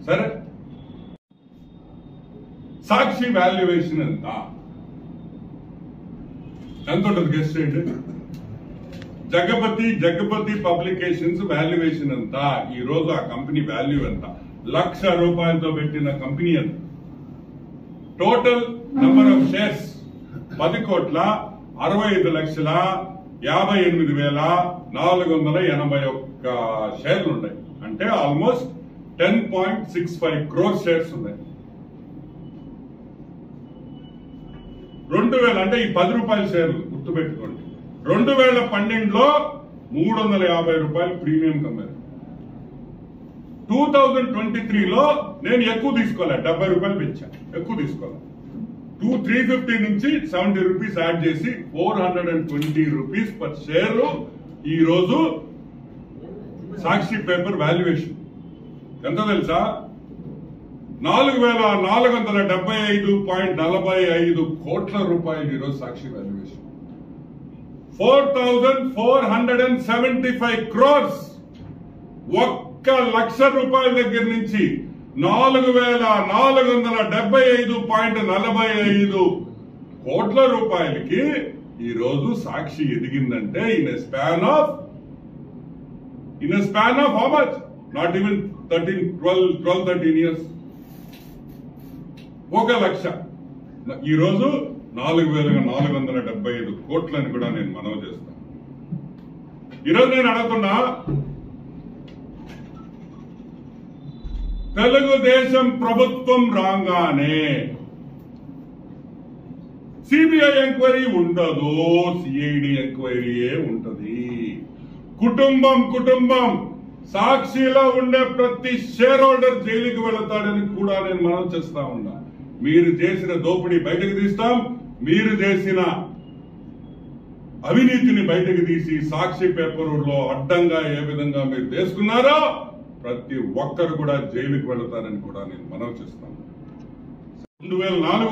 సరే, సాక్షి వాల్యుయేషన్ ఎంత ఉంటుంది గెస్ట్ చేయండి. జగపతి పబ్లికేషన్స్ వాల్యుయేషన్ ఎంత, ఈ రోజు ఆ కంపెనీ వాల్యూ ఎంత? ₹1,00,000 పెట్టిన కంపెనీ ఎంత? టోటల్ నంబర్ ఆఫ్ షేర్స్ 10,58,58,481 షేర్లు ఉన్నాయి. అంటే ఆల్మోస్ట్ 10.65 crore షేర్స్ ఉన్నాయి. 2000 అంటే ఈ ₹10 షేర్లు గుర్తుపెట్టుకోండి. 2012లో ₹350 ప్రీమియం కమ్మారు. 2023లో నేను ఎక్కువ తీసుకోలే, ₹70 పెంచా, ఎక్కువ తీసుకోలే. 350 నుంచి ₹70 యాడ్ చేసి ₹420 పర్ షేర్ ఈ రోజు సాక్షి పేపర్ వాల్యుయేషన్ ఎంత తెలుసా? ₹4,475.45 కోట్ల ఈరోజు సాక్షి వాల్యుయేషన్. 4,475 crores. ₹1,00,000 దగ్గర నుంచి ₹4,475.45 కోట్ల ఈ రోజు సాక్షి ఎదిగిందంటే in span of how much? Not even 12-13 years. 1,00,000 ఈ రోజు 4,475 కోట్లని కూడా నేను మనవి చేస్తాను. ఈరోజు నేను అడుగుతున్నా, తెలుగుదేశం ప్రభుత్వం రాగానే సిబిఐ ఎంక్వైరీ ఉండదు, సిఐడి ఎంక్వైరీయే ఉంటది. కుటుంబం సాక్షిలో ఉండే ప్రతి షేర్ హోల్డర్ జైలుకి వెళతాడని కూడా నేను మనవి చేస్తా ఉన్నా. మీరు చేసిన దోపిడీ బయటకు తీస్తాం, మీరు చేసిన అవినీతిని బయటకు తీసి సాక్షి పేపర్లో అడ్డంగా ఏ విధంగా మీరు తీసుకున్నారో ప్రతి ఒక్కరు కూడా జైలుకి వెళతారని కూడా నేను మనవి చేస్తాను. 2004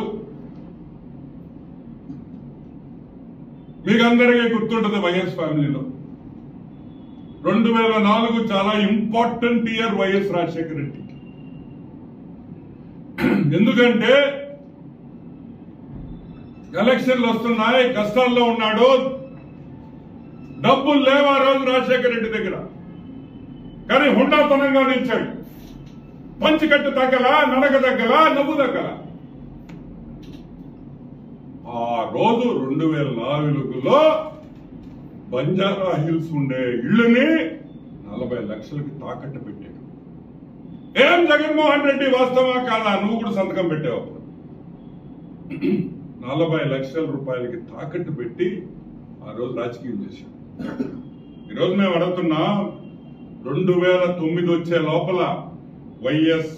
మీకు అందరికీ గుర్తుంటది వైఎస్ ఫ్యామిలీలో. 2004 చాలా important year YS Rajasekhara Reddy. ఎందుకంటే ఎలక్షన్లు వస్తున్నాయి, కష్టాల్లో ఉన్నాడు, డబ్బులు లేవు ఆ రోజు రాజశేఖర రెడ్డి దగ్గర. కానీ హుండాతనంగా నిలిచాడు. పంచికట్టు తగ్గల, నడక తగ్గల, నవ్వు తగ్గల. ఆ రోజు 2004లో బంజారా హిల్స్ ఉండే ఇళ్లని 40 లక్షలకి తాకట్టు పెట్టాడు. ఏం జగన్మోహన్ రెడ్డి వాస్తవా కాదా? నువ్వు కూడా సంతకం పెట్టావు. 40 లక్షల రూపాయలకి తాకట్టు పెట్టి ఆ రోజు రాజకీయం చేశాడు. ఈరోజు మేము అడుగుతున్నా, 2009 వచ్చే లోపల YS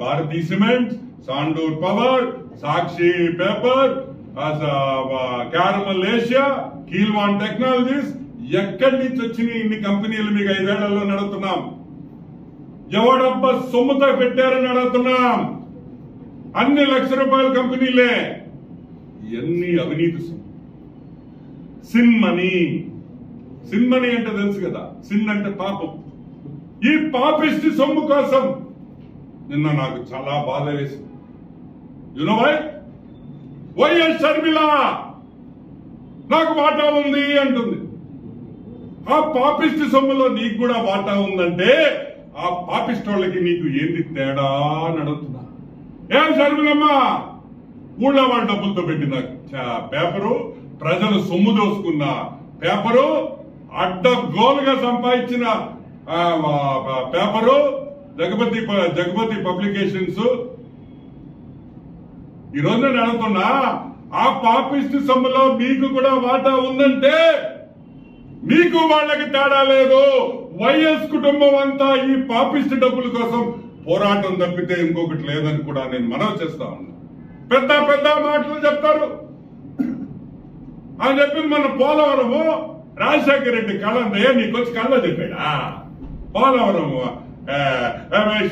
Bharathi cement, Sandur power, Sakshi paper, Carmel Asia, కీల్వాన్ టెక్నాలజీస్ ఎక్కడి నుంచి వచ్చినాయి ఇన్ని కంపెనీలు? మీకు 5 ఏళ్లలో నడుతున్నాం. ఎవడబ్బా సొమ్ముతో పెట్టారని అడుగుతున్నాం. అన్ని ₹1,00,000 కంపెనీలే. ఇవన్నీ అవినీతి సొమ్ము. సిన్మనీ అంటే తెలుసు కదా, సిన్ అంటే పాపం. ఈ పాపిష్టి సొమ్ము కోసం నిన్న నాకు చాలా బాధ వేసింది. వైఎస్ షర్మిల నాకు వాటా ఉంది అంటుంది. ఆ పాపిష్టి సొమ్ములో నీకు కూడా వాటా ఉందంటే ఆ పాపిస్టోళ్ళకి నీకు ఏంది తేడా అని అడుగుతున్నా. ఏం షర్మిలమ్మ, ఊళ్ళో వాళ్ళ డబ్బులతో పెట్టిన పేపరు, ప్రజలు సొమ్ము దోసుకున్న పేపరు, అడ్డగోలుగా సంపాదించిన పేపరు, జగపతి పబ్లికేషన్స్. ఈ రోజు నేను అడుగుతున్నా, ఆ పాపిస్ట్ సొమ్ములో మీకు కూడా వాటా ఉందంటే మీకు వాళ్ళకి తేడా లేదు. వైఎస్ కుటుంబం అంతా ఈ పాపిస్ట్ డబ్బుల కోసం పోరాటం తప్పితే ఇంకొకటి లేదని కూడా నేను మనవి చేస్తా ఉన్నా. పెద్ద మాటలు చెప్తారు అని చెప్పింది మన పోలవరము. రాజశేఖర రెడ్డి కళందయ్య నీకొచ్చి కళ్ళ చెప్పాడా? పోలవరము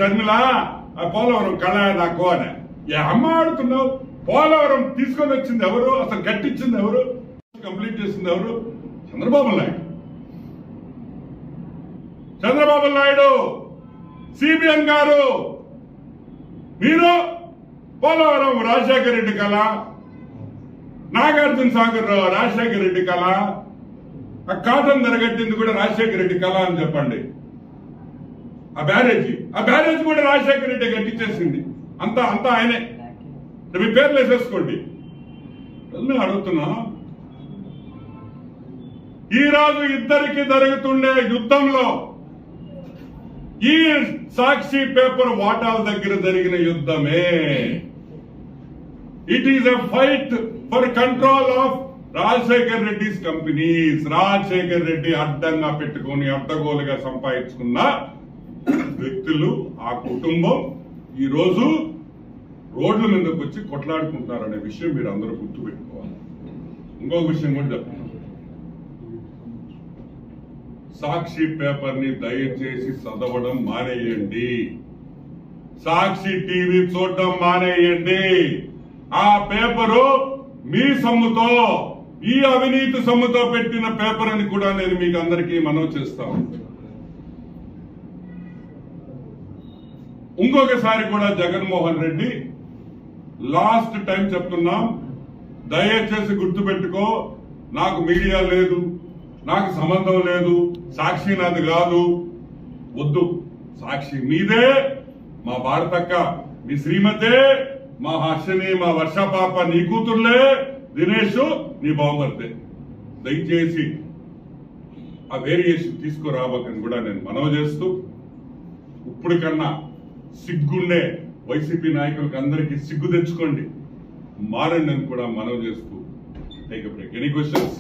షర్మిల పోలవరం కళ నాకు అని అమ్మ ఆడుతున్నావు. పోలవరం తీసుకొని వచ్చింది ఎవరు? అసలు కట్టించింది ఎవరు? కంప్లీట్ చేసింది ఎవరు? చంద్రబాబు నాయుడు. సిబిఎన్ గారు మీరు పోలవరం రాజశేఖర రెడ్డి కళ, నాగార్జున సాగర్ రాజశేఖర రెడ్డి కళ, ఆ కాటన్ ధరగట్టింది కూడా రాజశేఖర రెడ్డి కళ అని చెప్పండి. ఆ బ్యారేజ్ కూడా రాజశేఖర రెడ్డి కట్టించేసింది. అంతా ఆయనే. మీ పేర్లు వేసేసుకోండి. అడుగుతున్నా, ఈ రోజు ఇద్దరికి జరుగుతుండే యుద్ధంలో ఈ సాక్షి పేపర్ వాటాల దగ్గర జరిగిన యుద్ధమే. It is a fight for control of Rajasekhar Reddy's companies. Rajasekhar Reddy అడ్డంగా పెట్టుకుని అడ్డగోలుగా సంపాదించుకున్న వ్యక్తులు, ఆ కుటుంబం ఈ రోజు రోడ్ల మీదకి వచ్చి కొట్లాడుకుంటారనే విషయం మీరు అందరూ గుర్తుపెట్టుకోవాలి. ఇంకొక విషయం కూడా చెప్తున్నాను, సాక్షి పేపర్ ని దయచేసి చదవడం మానేయండి. సాక్షి టీవీ చూడడం మానేయండి. ఆ పేపరు మీ సొమ్ముతో, ఈ అవినీతి సొమ్ముతో పెట్టిన పేపర్ అని కూడా నేను మీకు అందరికీ మనవి చేస్తాను. ఇంకొకసారి కూడా జగన్మోహన్ రెడ్డి, లాస్ట్ టైం చెప్తున్నాం, దయచేసి గుర్తుపెట్టుకో, నాకు మీడియా లేదు, నాకు సంబంధం లేదు, సాక్షి నాది కాదు, వద్దు. సాక్షి మీదే, మా భారతక్క, మీ శ్రీమతే, మా హర్షని, మా వర్షపాప నీ కూతుర్లే, దినేష్ నీ బావమర్దే. దయచేసి ఆ వేరియేషన్ తీసుకురావకని కూడా నేను మనవి చేస్తూ, ఇప్పుడు కన్నా సిగ్గుండే వైసీపీ నాయకులకు అందరికీ సిగ్గు తెచ్చుకోండి, మారండి అని కూడా మనవి చేస్తూ take a break. Any questions?